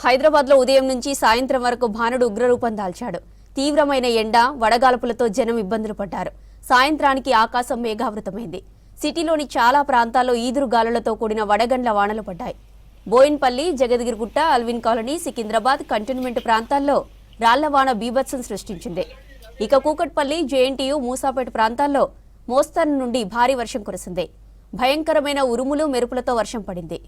హైదరాబాద్లో ఉదయం నుంచి సాయంత్రం వరకు భానుడు ఉగ్రరూపం దాల్చాడు. తీవ్రమైన ఎండ, వడగాల్పులతో జనం ఇబ్బందులు పడ్డారు. సాయంత్రానికి ఆకాశం మేఘావృతమైంది. సిటీలోని చాలా ప్రాంతాల్లో ఈదురుగాలులతో కూడిన వడగండ్ల వానలు పడ్డాయి. Boinpally, Jagadgirigutta, Allwyn colony, Secunderabad cantonment ప్రాంతాల్లో రాళ్లవాన బీభత్సం సృష్టించింది. ఇక కూకట్పల్లి, జేఎన్టీయూ, మూసాపేట ప్రాంతాల్లో మోస్తరు నుండి భారీ వర్షం కురిసింది. భయంకరమైన ఉరుములు, మెరుపులతో వర్షం పడింది.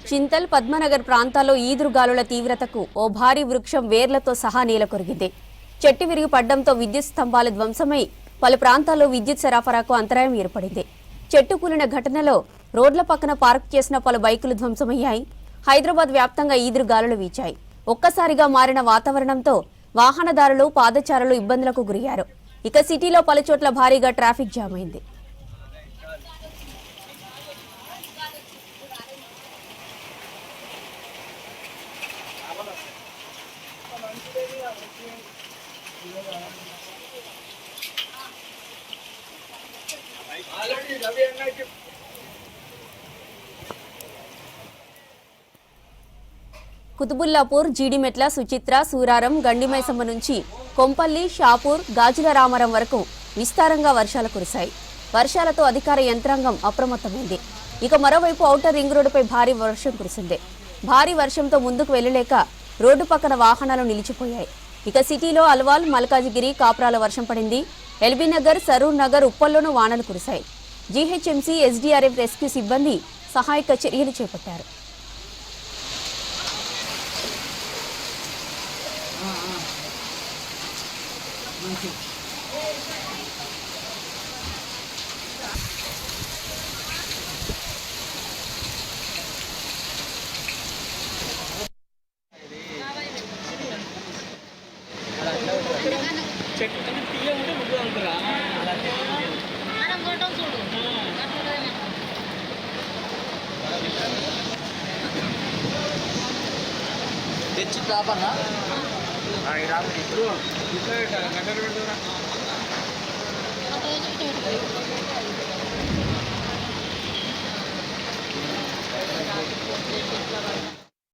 చింతల్, పద్మనగర్ ప్రాంతాల్లో ఈదురుగాలుల తీవ్రతకు ఓ భారీ వృక్షం వేర్లతో సహా నేలకొరిగింది. చెట్టు విరిగి పడ్డంతో విద్యుత్ స్తంభాలు ధ్వంసమై పలు ప్రాంతాల్లో విద్యుత్ సరఫరాకు అంతరాయం ఏర్పడింది. చెట్టు కూలిన ఘటనలో రోడ్ల పక్కన పార్క్ చేసిన పలు బైకులు ధ్వంసమయ్యాయి. హైదరాబాద్ వ్యాప్తంగా ఈదురుగాలులు వీచాయి. ఒక్కసారిగా మారిన వాతావరణంతో వాహనదారులు, పాదచారులు ఇబ్బందులకు గురయ్యారు. ఇక సిటీలో పలుచోట్ల భారీగా ట్రాఫిక్ జామ్ అయింది. కుతుబుల్లాపూర్, జీడిమెట్ల, సుచిత్ర, సూరారం, గండిమైసమ్మ నుంచి కొంపల్లి, షాపూర్, గాజుల రామరం వరకు విస్తారంగా వర్షాలు కురిశాయి. వర్షాలతో అధికార యంత్రాంగం అప్రమత్తమైంది. ఇక మరోవైపు ఔటర్ రింగ్ రోడ్డుపై భారీ వర్షం కురిసింది. భారీ వర్షంతో ముందుకు వెళ్లలేక రోడ్డు పక్కన వాహనాలు నిలిచిపోయాయి. ఇక సిటీలో అల్వాల్, మల్కాజిగిరి, కాప్రాల వర్షం పడింది. ఎల్బీనగర్, సరూర్ నగర్, ఉప్పల్లోనూ వానలు కురిశాయి. జీహెచ్ఎంసీ, ఎస్డీఆర్ఎఫ్ రెస్క్యూ సిబ్బంది సహాయక చర్యలు చేపట్టారు. తెచ్చి కాపన్నా ఇప్పుడు